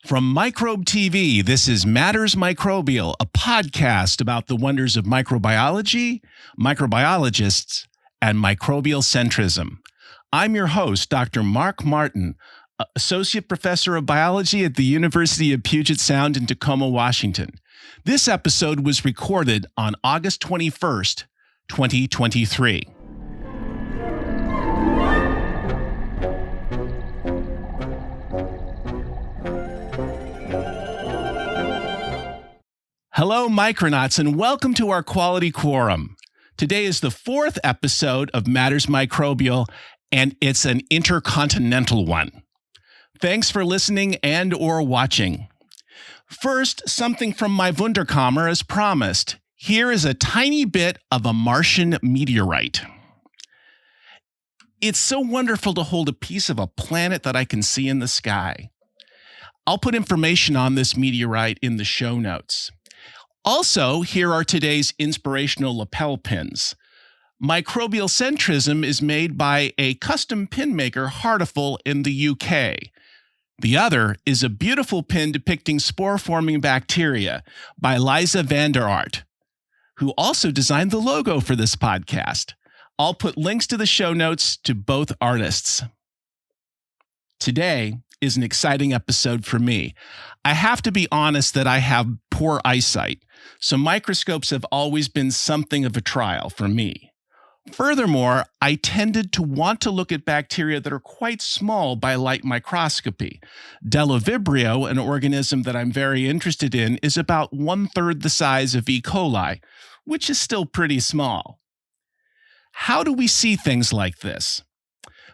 From Microbe TV, this is Matters Microbial, a podcast about the wonders of microbiology, microbiologists, and microbial centrism. I'm your host, Dr. Mark Martin, Associate Professor of Biology at the University of Puget Sound in Tacoma, Washington. This episode was recorded on August 21st, 2023. Hello, Micronauts, and welcome to our Quality Quorum. Today is the fourth episode of Matters Microbial, and it's an intercontinental one. Thanks for listening and or watching. First, something from my Wunderkammer as promised. Here is a tiny bit of a Martian meteorite. It's so wonderful to hold a piece of a planet that I can see in the sky. I'll put information on this meteorite in the show notes. Also, here are today's inspirational lapel pins. Microbial centrism is made by a custom pin maker, Hartiful, in the UK. The other is a beautiful pin depicting spore-forming bacteria by Liza van der Aert, who also designed the logo for this podcast. I'll put links to the show notes to both artists. Today is an exciting episode for me. I have to be honest that I have poor eyesight, so microscopes have always been something of a trial for me. Furthermore, I tended to want to look at bacteria that are quite small by light microscopy. Vibrio, an organism that I'm very interested in, is about 1/3 the size of E. coli, which is still pretty small. How do we see things like this?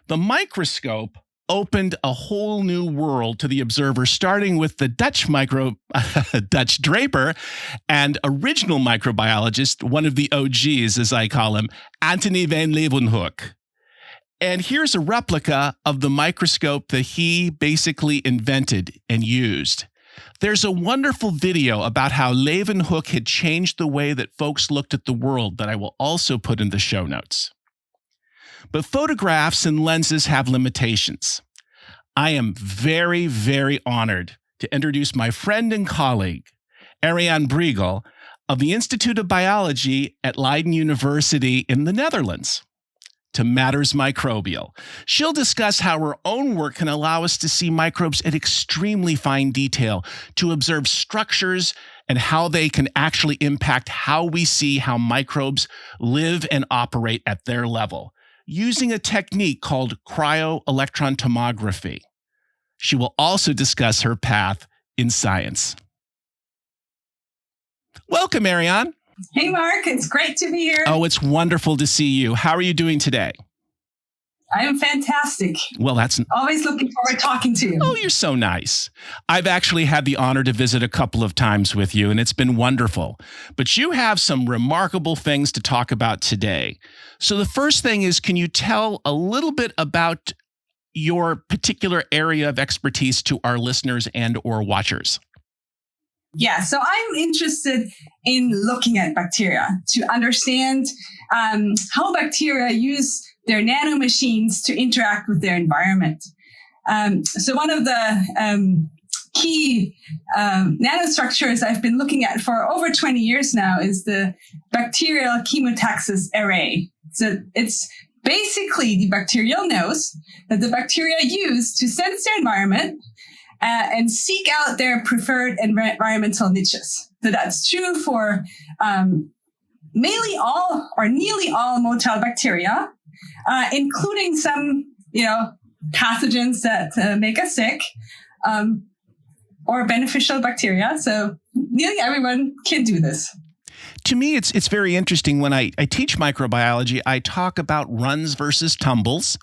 The microscope opened a whole new world to the observer, starting with the Dutch Draper and original microbiologist, one of the OGs, as I call him, Antonie van Leeuvenhoek. And here's a replica of the microscope that he basically invented and used. There's a wonderful video about how Leeuwenhoek had changed the way that folks looked at the world that I will also put in the show notes. But photographs and lenses have limitations. I am very, very honored to introduce my friend and colleague, Ariane Briegel, of the Institute of Biology at Leiden University in the Netherlands, to Matters Microbial. She'll discuss how her own work can allow us to see microbes at extremely fine detail, to observe structures and how they can actually impact how we see how microbes live and operate at their level, using a technique called cryo-electron tomography. She will also discuss her path in science. Welcome, Ariane. Hey, Mark. It's great to be here. Oh, it's wonderful to see you. How are you doing today? I am fantastic. Well, that's always looking forward to talking to you. Oh, you're so nice. I've actually had the honor to visit a couple of times with you, and it's been wonderful. But you have some remarkable things to talk about today. So the first thing is, can you tell a little bit about your particular area of expertise to our listeners and or watchers? Yeah, so I'm interested in looking at bacteria to understand how bacteria use their nanomachines to interact with their environment. So one of the key nanostructures I've been looking at for over 20 years now is the bacterial chemotaxis array. So it's basically the bacterial nose that the bacteria use to sense their environment and seek out their preferred environmental niches. So that's true for mainly all or nearly all motile bacteria, including some, pathogens that make us sick, or beneficial bacteria. So nearly everyone can do this. To me, it's very interesting. When I teach microbiology, I talk about runs versus tumbles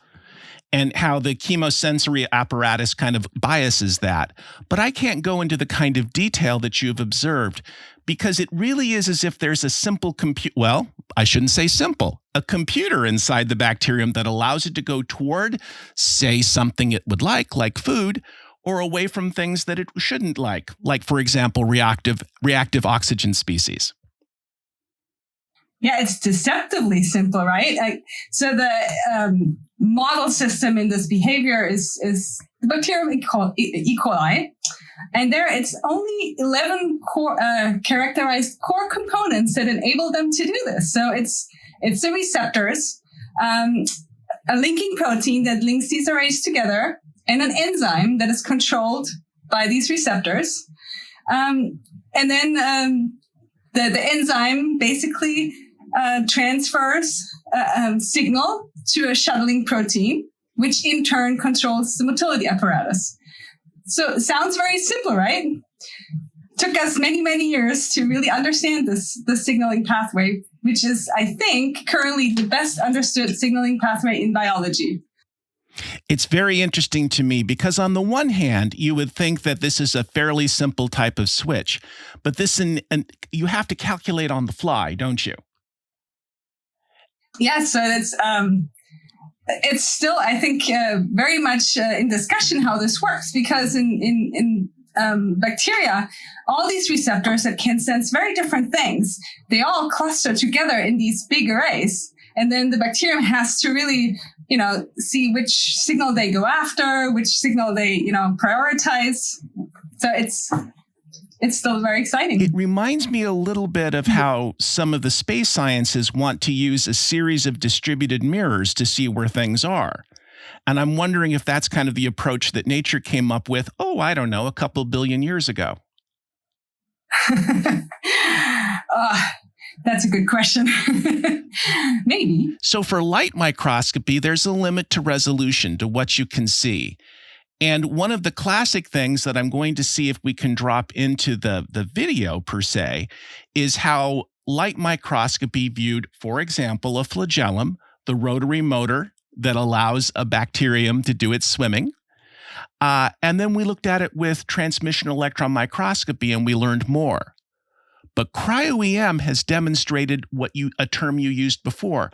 and how the chemosensory apparatus kind of biases that. But I can't go into the kind of detail that you've observed, because it really is as if there's a simple well, I shouldn't say simple, a computer inside the bacterium that allows it to go toward, say, something it would like food, or away from things that it shouldn't like, for example, reactive oxygen species. Yeah, it's deceptively simple, right? So the model system in this behavior is the bacterium E. coli. And there it's only 11 characterized core components that enable them to do this. So it's the receptors, a linking protein that links these arrays together, and an enzyme that is controlled by these receptors. And then the enzyme basically transfers a signal to a shuttling protein, which in turn controls the motility apparatus. So it sounds very simple, right? Took us many, many years to really understand the signaling pathway, which is, I think, currently the best understood signaling pathway in biology. It's very interesting to me because on the one hand, you would think that this is a fairly simple type of switch, but you have to calculate on the fly, don't you? Yeah, so it's still, I think, very much in discussion how this works, because in bacteria, all these receptors that can sense very different things, they all cluster together in these big arrays. And then the bacterium has to really, see which signal they go after, which signal they, prioritize. So it's still very exciting. It reminds me a little bit of how some of the space sciences want to use a series of distributed mirrors to see where things are. And I'm wondering if that's kind of the approach that nature came up with, I don't know, a couple billion years ago. That's a good question. Maybe. So for light microscopy, there's a limit to resolution, to what you can see. And one of the classic things that I'm going to see if we can drop into the video per se is how light microscopy viewed, for example, a flagellum, the rotary motor that allows a bacterium to do its swimming. And then we looked at it with transmission electron microscopy and we learned more. But cryo-em has demonstrated a term you used before,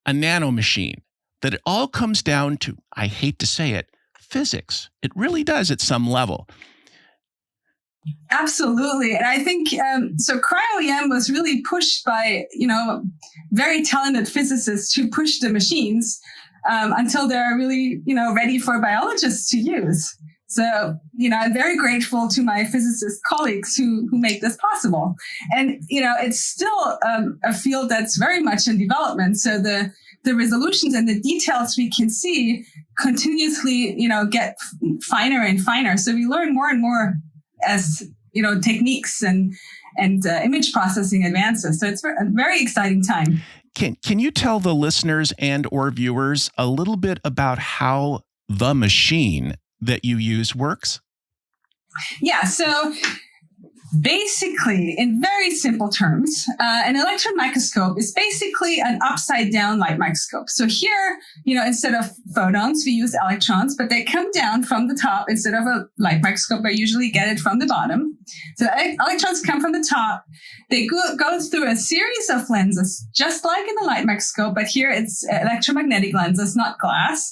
a nanomachine, that it all comes down to, I hate to say it, physics. It really does at some level. Absolutely. And I think, so cryo-em was really pushed by, very talented physicists to push the machines until they're really, ready for biologists to use. So, I'm very grateful to my physicist colleagues who make this possible. And, it's still a field that's very much in development. So the resolutions and the details we can see continuously, get finer and finer. So we learn more and more as, techniques and image processing advances. So it's a very exciting time. Can you tell the listeners and or viewers a little bit about how the machine that you use works? Yeah, so basically, in very simple terms, an electron microscope is basically an upside down light microscope. So here, instead of photons, we use electrons, but they come down from the top instead of a light microscope. I usually get it from the bottom. So electrons come from the top. They go through a series of lenses, just like in the light microscope, but here it's electromagnetic lenses, not glass.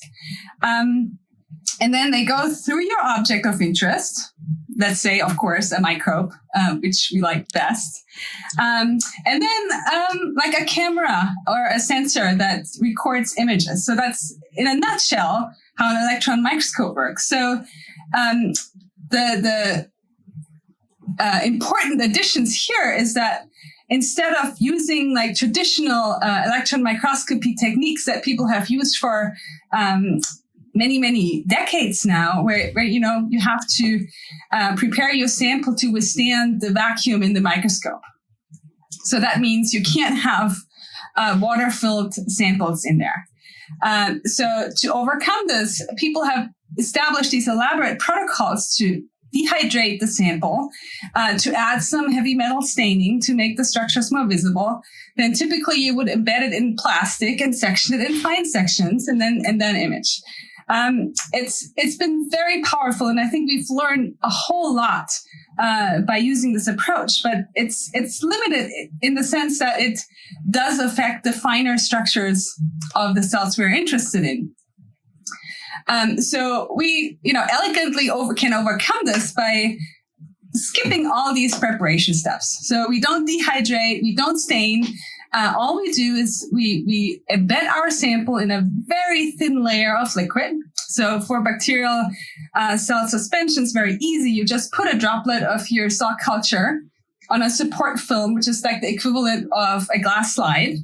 And then they go through your object of interest. Let's say, of course, a microbe, which we like best. And then like a camera or a sensor that records images. So that's, in a nutshell, how an electron microscope works. So the important additions here is that instead of using like traditional electron microscopy techniques that people have used for many, many decades now, where you have to prepare your sample to withstand the vacuum in the microscope. So that means you can't have water-filled samples in there. So to overcome this, people have established these elaborate protocols to dehydrate the sample, to add some heavy metal staining to make the structures more visible. Then typically you would embed it in plastic and section it in fine sections and then image. It's been very powerful, and I think we've learned a whole lot by using this approach. But it's limited in the sense that it does affect the finer structures of the cells we're interested in. So we, elegantly can overcome this by skipping all these preparation steps. So we don't dehydrate, we don't stain. All we do is we embed our sample in a very thin layer of liquid. So for bacterial cell suspension, it's very easy. You just put a droplet of your cell culture on a support film, which is like the equivalent of a glass slide.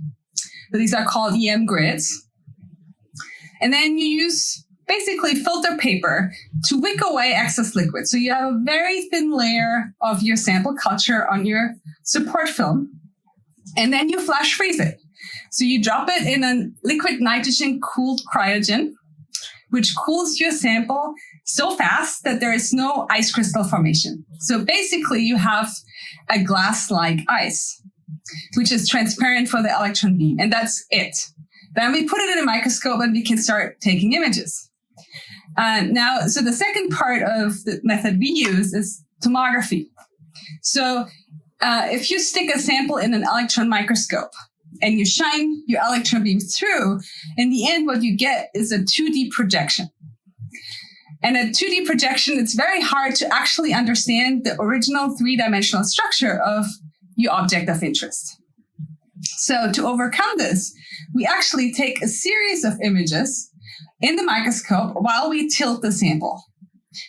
So these are called EM grids. And then you use basically filter paper to wick away excess liquid. So you have a very thin layer of your sample culture on your support film, and then you flash freeze it. So you drop it in a liquid nitrogen cooled cryogen, which cools your sample so fast that there is no ice crystal formation. So basically you have a glass-like ice, which is transparent for the electron beam, and that's it. Then we put it in a microscope and we can start taking images. So the second part of the method we use is tomography. So if you stick a sample in an electron microscope and you shine your electron beam through, in the end, what you get is a 2D projection. And a 2D projection, it's very hard to actually understand the original three-dimensional structure of your object of interest. So to overcome this, we actually take a series of images in the microscope while we tilt the sample.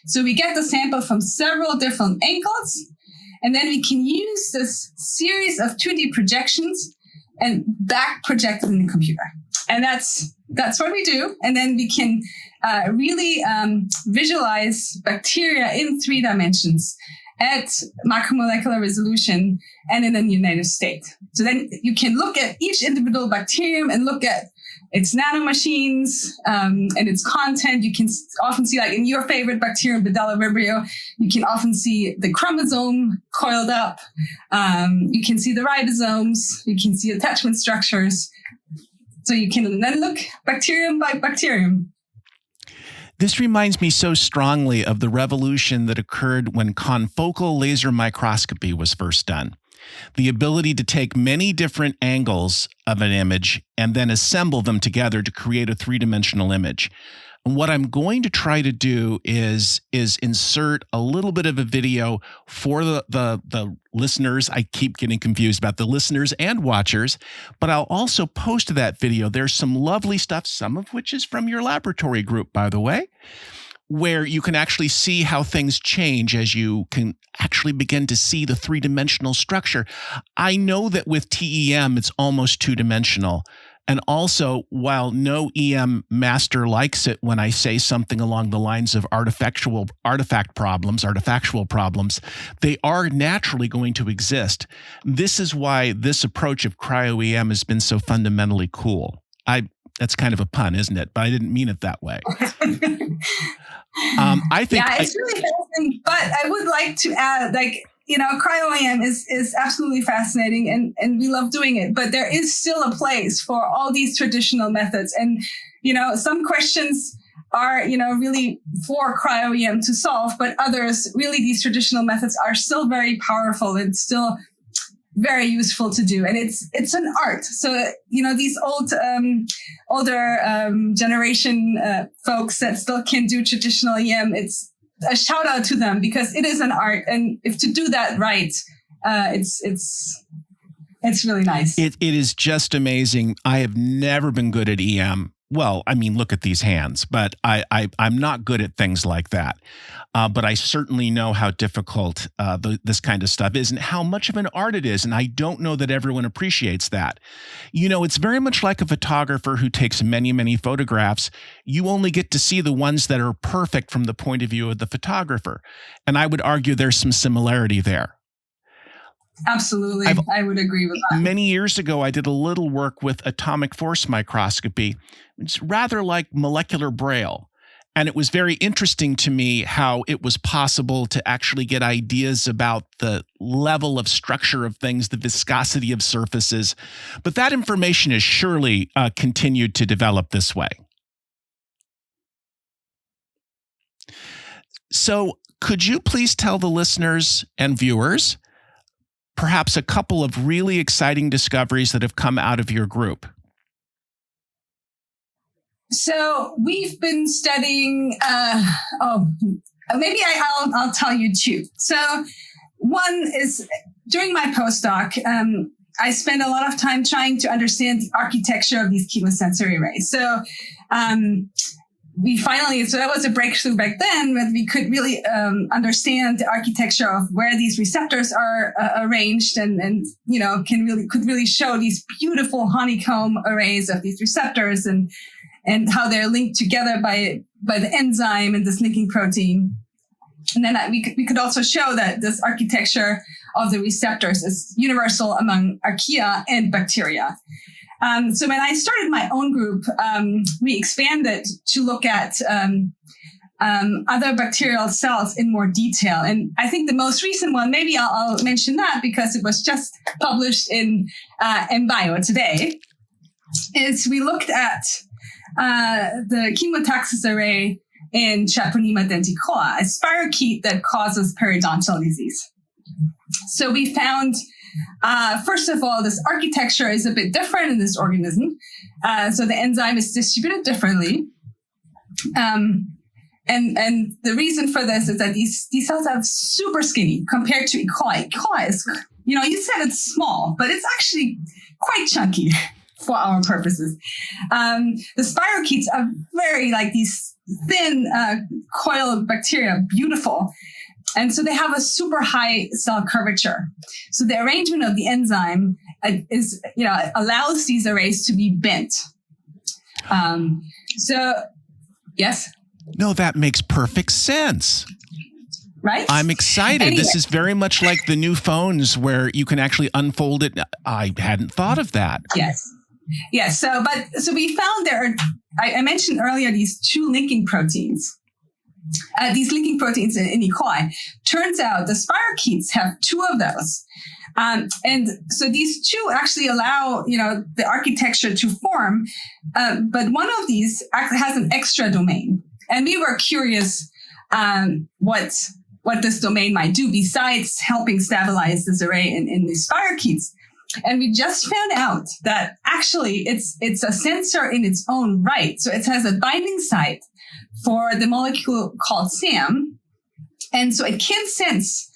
So we get the sample from several different angles, and then we can use this series of 2D projections and back project it in the computer. And that's what we do. And then we can really visualize bacteria in 3 dimensions at macromolecular resolution and in a neonatal state. So then you can look at each individual bacterium and look at its nanomachines and its content. You can often see, like in your favorite bacterium, Bacterial Vibrio, you can often see the chromosome coiled up. You can see the ribosomes. You can see attachment structures. So you can then look bacterium by bacterium. This reminds me so strongly of the revolution that occurred when confocal laser microscopy was first done. The ability to take many different angles of an image and then assemble them together to create a 3-dimensional image. And what I'm going to try to do is insert a little bit of a video for the listeners. I keep getting confused about the listeners and watchers, but I'll also post that video. There's some lovely stuff, some of which is from your laboratory group, by the way, where you can actually see how things change as you can actually begin to see the 3-dimensional structure. I know that with TEM, it's almost 2-dimensional. And also, while no EM master likes it when I say something along the lines of artifactual problems, they are naturally going to exist. This is why this approach of cryo-em has been so fundamentally cool. That's kind of a pun, isn't it? But I didn't mean it that way. I think it's really fascinating. But I would like to add, cryo-em is absolutely fascinating and we love doing it, but there is still a place for all these traditional methods. And, some questions are, really for cryo-em to solve, but others, really these traditional methods are still very powerful and still very useful to do. And it's an art. So, these older generation folks that still can do traditional EM, it's a shout out to them because it is an art. And if to do that right, it's really nice. It is just amazing. I have never been good at EM. Well, I mean, look at these hands, but I'm not good at things like that. But I certainly know how difficult this kind of stuff is and how much of an art it is. And I don't know that everyone appreciates that. It's very much like a photographer who takes many, many photographs. You only get to see the ones that are perfect from the point of view of the photographer. And I would argue there's some similarity there. Absolutely. I would agree with that. Many years ago, I did a little work with atomic force microscopy. It's rather like molecular braille. And it was very interesting to me how it was possible to actually get ideas about the level of structure of things, the viscosity of surfaces. But that information has surely continued to develop this way. So could you please tell the listeners and viewers perhaps a couple of really exciting discoveries that have come out of your group? So we've been studying, maybe I'll tell you 2. So one is during my postdoc, I spent a lot of time trying to understand the architecture of these chemosensory arrays. So so that was a breakthrough back then, that we could really understand the architecture of where these receptors are arranged, and could really show these beautiful honeycomb arrays of these receptors and how they're linked together by the enzyme and this linking protein. And then we could also show that this architecture of the receptors is universal among archaea and bacteria. So when I started my own group, we expanded to look at other bacterial cells in more detail. And I think the most recent one, maybe I'll mention that because it was just published in MBio today, is we looked at the chemotaxis array in Treponema denticoa, a spirochete that causes periodontal disease. So we found, first of all, this architecture is a bit different in this organism. So the enzyme is distributed differently. And the reason for this is that these cells are super skinny compared to E. coli. E. coli is, you said it's small, but it's actually quite chunky for our purposes. The spirochetes are very like these thin coiled bacteria, beautiful. And so they have a super high cell curvature. So the arrangement of the enzyme allows these arrays to be bent. Yes? No, that makes perfect sense. Right? I'm excited. Anyway. This is very much like the new phones where you can actually unfold it. I hadn't thought of that. Yes. Yes. So we found I mentioned earlier these two linking proteins. These linking proteins in E. coli. Turns out the spirochetes have two of those. And so these two actually allow, the architecture to form. But one of these has an extra domain. And we were curious what this domain might do besides helping stabilize this array in these spirochetes. And we just found out that actually it's a sensor in its own right. So it has a binding site for the molecule called SAM. And so it can sense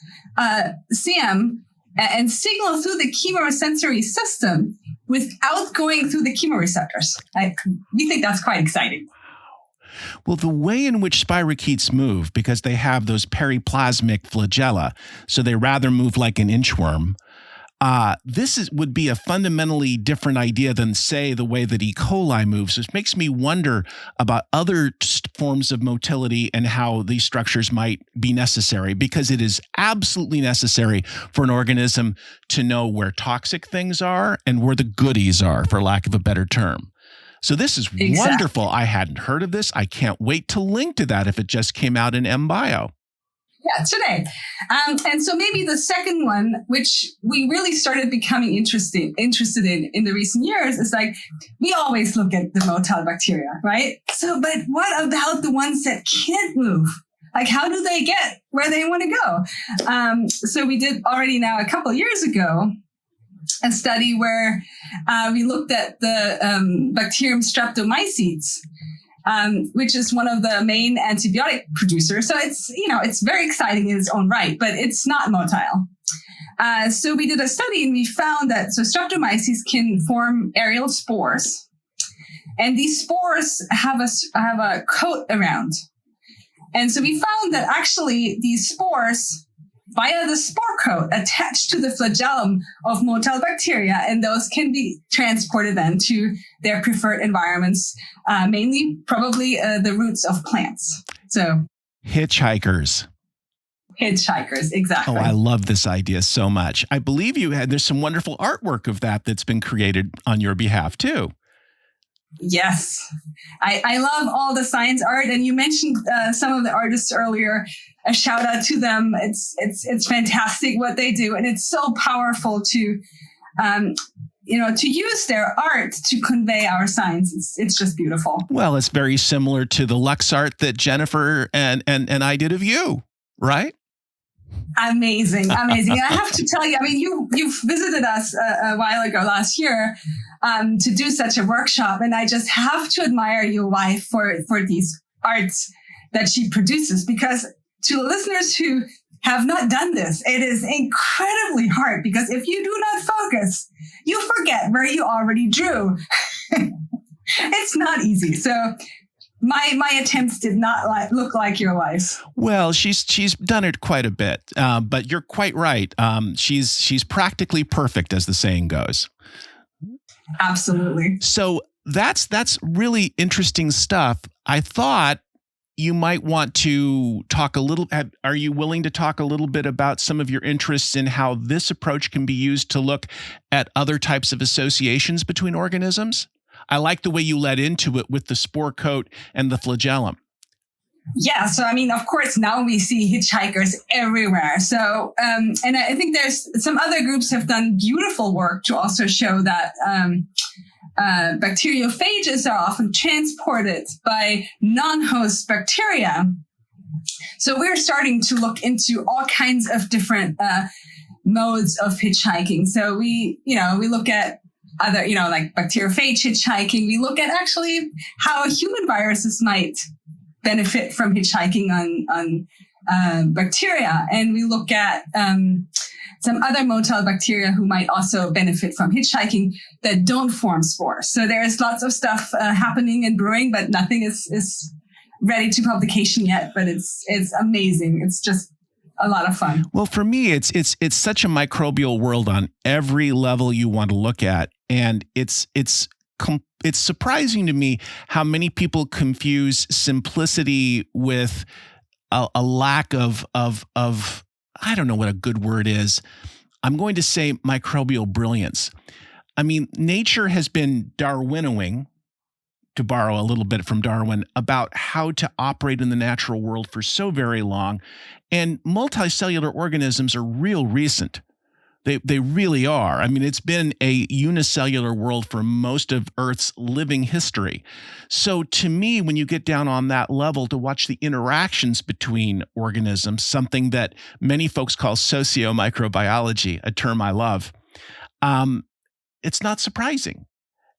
SAM and signal through the chemosensory system without going through the chemoreceptors. We think that's quite exciting. Well, the way in which spirochetes move, because they have those periplasmic flagella, so they rather move like an inchworm, would be a fundamentally different idea than, say, the way that E. coli moves, which makes me wonder about other forms of motility and how these structures might be necessary, because it is absolutely necessary for an organism to know where toxic things are and where the goodies are, for lack of a better term. So this is wonderful. I hadn't heard of this. I can't wait to link to that if it just came out in MBio. Yeah, today. And so maybe the second one, which we really started becoming interested in the recent years, is like, we always look at the motile bacteria, right? So, but what about the ones that can't move? Like, how do they get where they want to go? So we did already now a couple of years ago a study where we looked at the bacterium streptomycetes, which is one of the main antibiotic producers. So it's very exciting in its own right, but it's not motile. So we did a study and we found that streptomyces can form aerial spores, and these spores have a coat around. And so we found that actually these spores, via the spore coat, attach to the flagellum of motile bacteria, and those can be transported then to their preferred environments, mainly probably the roots of plants. So Hitchhikers, exactly. Oh, I love this idea so much. I believe there's some wonderful artwork of that's been created on your behalf too. Yes. I love all the science art. And you mentioned some of the artists earlier. A shout out to them. It's fantastic what they do. And it's so powerful to use their art to convey our science. It's just beautiful. Well, it's very similar to the Lux art that Jennifer and I did of you, right? Amazing. And I have to tell you, I mean, you've visited us a while ago last year to do such a workshop. And I just have to admire your wife for these arts that she produces, because to listeners who have not done this, it is incredibly hard, because if you do not focus, you forget where you already drew. It's not easy. So my attempts did not look like your wife's. Well, she's done it quite a bit, but you're quite right. She's practically perfect, as the saying goes. Absolutely. So that's really interesting stuff. I thought you might want to talk a little. Are you willing to talk a little bit about some of your interests in how this approach can be used to look at other types of associations between organisms? I like the way you led into it with the spore coat and the flagellum. Yeah. So, I mean, of course, now we see hitchhikers everywhere. So, and I think there's some other groups have done beautiful work to also show that bacteriophages are often transported by non-host bacteria. So we're starting to look into all kinds of different modes of hitchhiking. So we look at other, like bacteriophage hitchhiking. We look at actually how human viruses might benefit from hitchhiking on bacteria. And we look at some other motile bacteria who might also benefit from hitchhiking that don't form spores. So there's lots of stuff happening and brewing, but nothing is ready to publication yet. But it's amazing. It's just a lot of fun. Well, for me, it's such a microbial world on every level you want to look at, and it's surprising to me how many people confuse simplicity with a lack of I don't know what a good word is. I'm going to say microbial brilliance. I mean, nature has been Darwinowing, to borrow a little bit from Darwin, about how to operate in the natural world for so very long. And multicellular organisms are real recent. They really are. I mean, it's been a unicellular world for most of Earth's living history. So to me, when you get down on that level to watch the interactions between organisms, something that many folks call socio-microbiology, a term I love, it's not surprising.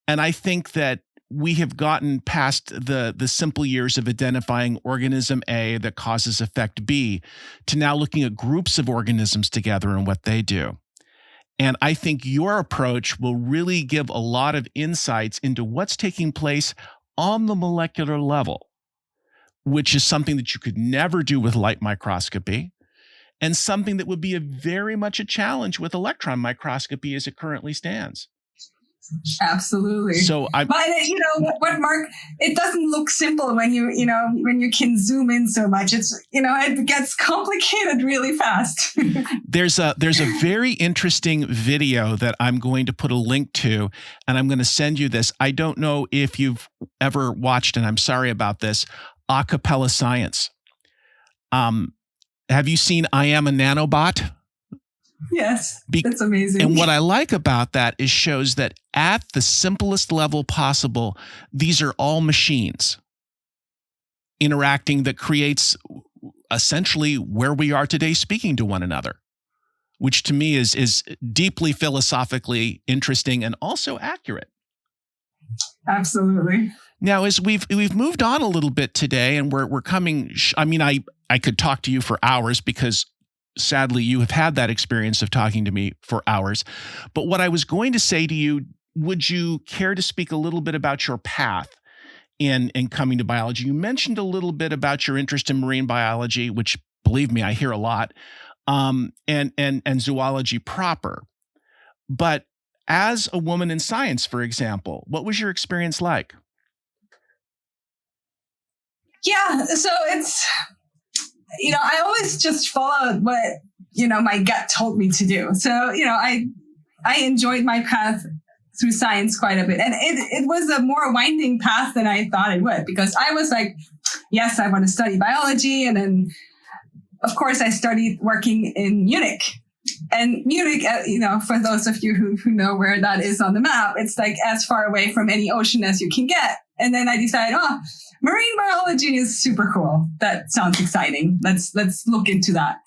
And I think that we have gotten past the simple years of identifying organism A that causes effect B to now looking at groups of organisms together and what they do. And I think your approach will really give a lot of insights into what's taking place on the molecular level, which is something that you could never do with light microscopy, and something that would be very much a challenge with electron microscopy as it currently stands. Absolutely. So but you know what, Mark? It doesn't look simple when you can zoom in so much. It's it gets complicated really fast. There's a very interesting video that I'm going to put a link to, and I'm going to send you this. I don't know if you've ever watched, and I'm sorry about this, Acapella Science. Have you seen I Am a Nanobot? Yes, that's amazing. And what I like about that is shows that at the simplest level possible, these are all machines interacting that creates essentially where we are today speaking to one another, which to me is deeply philosophically interesting and also accurate. Absolutely. Now, as we've moved on a little bit today, and we're coming, I mean, I could talk to you for hours because sadly, you have had that experience of talking to me for hours. But what I was going to say to you, would you care to speak a little bit about your path in coming to biology? You mentioned a little bit about your interest in marine biology, which, believe me, I hear a lot, and zoology proper. But as a woman in science, for example, what was your experience like? Yeah, so it's... I always just followed what, my gut told me to do. So, I enjoyed my path through science quite a bit. And it was a more winding path than I thought it would, because I was like, yes, I want to study biology. And then, of course, I started working in Munich. And Munich, for those of you who know where that is on the map, it's like as far away from any ocean as you can get. And then I decided, marine biology is super cool. That sounds exciting. Let's look into that.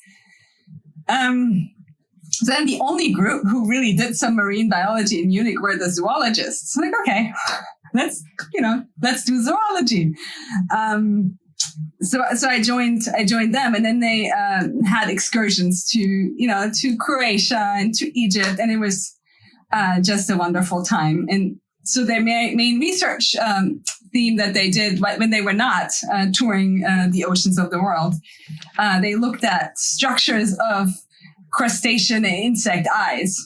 So then the only group who really did some marine biology in Munich were the zoologists. Like, okay, let's do zoology. So I joined them, and then they had excursions to Croatia and to Egypt, and it was just a wonderful time. And so their main research theme that they did when they were not touring the oceans of the world. They looked at structures of crustacean and insect eyes.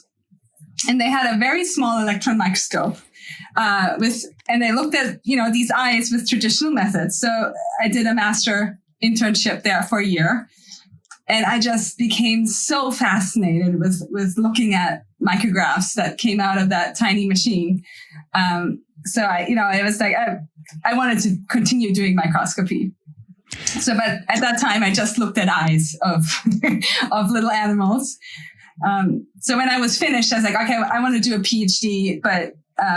And they had a very small electron microscope and they looked at, these eyes with traditional methods. So I did a master internship there for a year. And I just became so fascinated with looking at micrographs that came out of that tiny machine. So it was like, I wanted to continue doing microscopy. So, but at that time, I just looked at eyes of little animals. So when I was finished, I was like, okay, I want to do a PhD, but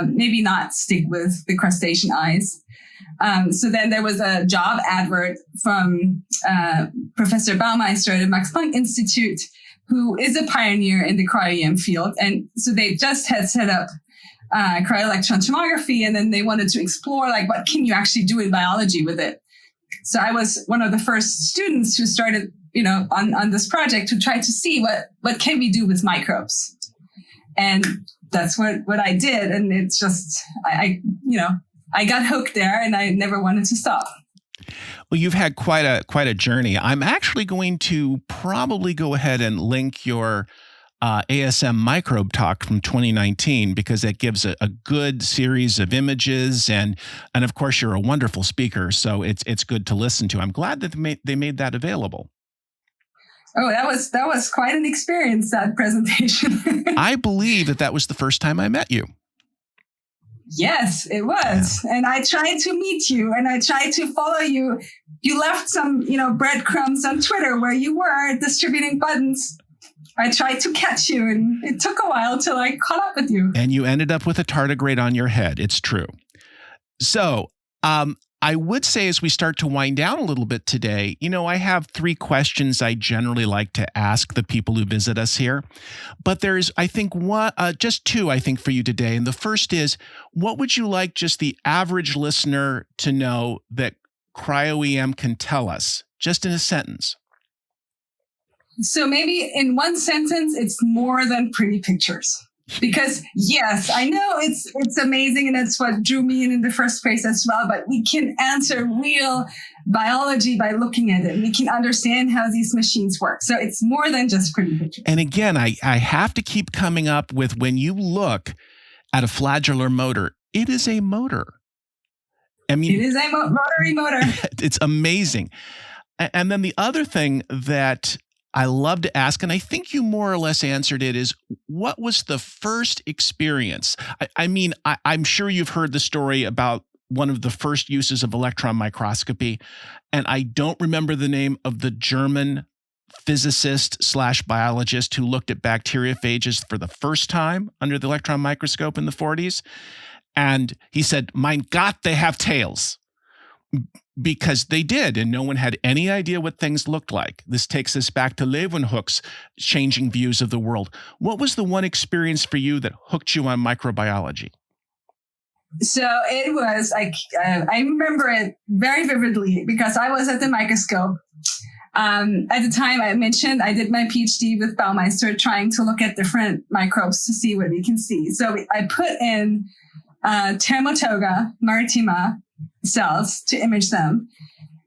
maybe not stick with the crustacean eyes. So then there was a job advert from Professor Baumeister at the Max Planck Institute, who is a pioneer in the cryo-em field. And so they just had set up cryo-electron tomography, and then they wanted to explore, like, what can you actually do in biology with it? So I was one of the first students who started, on this project to try to see what can we do with microbes. And that's what I did. And it's just, I got hooked there and I never wanted to stop. Well, you've had quite a journey. I'm actually going to probably go ahead and link your ASM microbe talk from 2019 because it gives a good series of images and of course you're a wonderful speaker, so it's good to listen to. I'm glad that they made that available. Oh, that was quite an experience, that presentation. I believe that was the first time I met you. Yes, it was. Yeah. And I tried to meet you and I tried to follow you. You left some, breadcrumbs on Twitter where you were distributing buttons. I tried to catch you and it took a while till I caught up with you. And you ended up with a tardigrade on your head. It's true. So, I would say as we start to wind down a little bit today, I have 3 questions I generally like to ask the people who visit us here. But there's, I think, just 2, I think, for you today. And the first is, what would you like just the average listener to know that cryo-em can tell us, just in a sentence? So maybe in one sentence, it's more than pretty pictures. Because yes, I know it's amazing and that's what drew me in the first place as well, but we can answer real biology by looking at it. We can understand how these machines work. So it's more than just pretty pictures. And again, I have to keep coming up with, when you look at a flagellar motor, it is a motor. I mean, it is a rotary motor. It's amazing. And then the other thing that I love to ask, and I think you more or less answered it, is what was the first experience? I'm sure you've heard the story about one of the first uses of electron microscopy, and I don't remember the name of the German physicist/biologist who looked at bacteriophages for the first time under the electron microscope in the 40s. And he said, "Mein Gott, they have tails." Because they did, and no one had any idea what things looked like. This takes us back to Leeuwenhoek's changing views of the world. What was the one experience for you that hooked you on microbiology? So it was like, I remember it very vividly because I was at the microscope. At the time I mentioned, I did my PhD with Baumeister trying to look at different microbes to see what we can see. So I put in Thermotoga maritima cells to image them.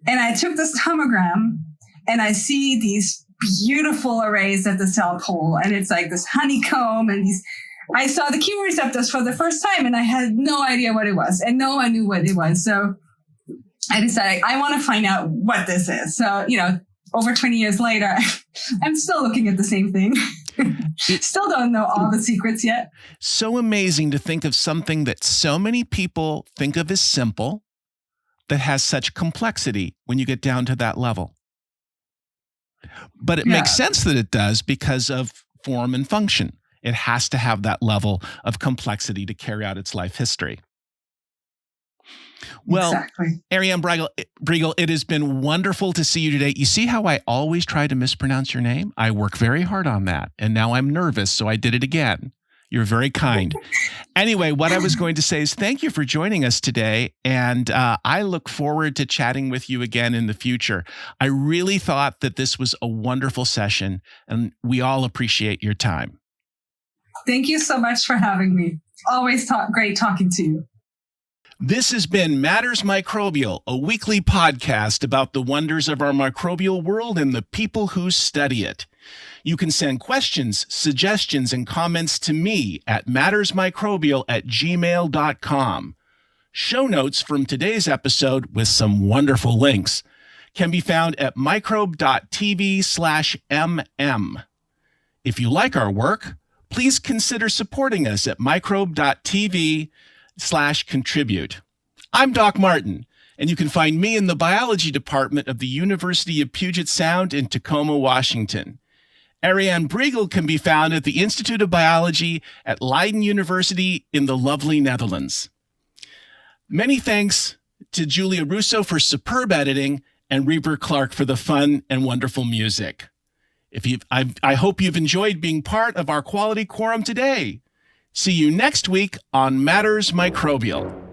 And I took this tomogram and I see these beautiful arrays at the cell pole. And it's like this honeycomb and I saw the chemoreceptors for the first time and I had no idea what it was and no one knew what it was. So I decided I want to find out what this is. So, over 20 years later, I'm still looking at the same thing. Still don't know all the secrets yet. So amazing to think of something that so many people think of as simple that has such complexity when you get down to that level. But it makes sense that it does because of form and function. It has to have that level of complexity to carry out its life history. Well, exactly. Ariane Briegel, it has been wonderful to see you today. You see how I always try to mispronounce your name? I work very hard on that. And now I'm nervous, so I did it again. You're very kind. Anyway, what I was going to say is thank you for joining us today. And I look forward to chatting with you again in the future. I really thought that this was a wonderful session, and we all appreciate your time. Thank you so much for having me. Always great talking to you. This has been Matters Microbial, a weekly podcast about the wonders of our microbial world and the people who study it. You can send questions, suggestions, and comments to me at mattersmicrobial@gmail.com. Show notes from today's episode with some wonderful links can be found at microbe.tv/mm. If you like our work, please consider supporting us at microbe.tv/contribute. I'm Doc Martin, and you can find me in the biology department of the University of Puget Sound in Tacoma, Washington. Ariane Briegel can be found at the Institute of Biology at Leiden University in the lovely Netherlands. Many thanks to Julia Russo for superb editing and Reber Clark for the fun and wonderful music. I hope you've enjoyed being part of our quality quorum today. See you next week on Matters Microbial.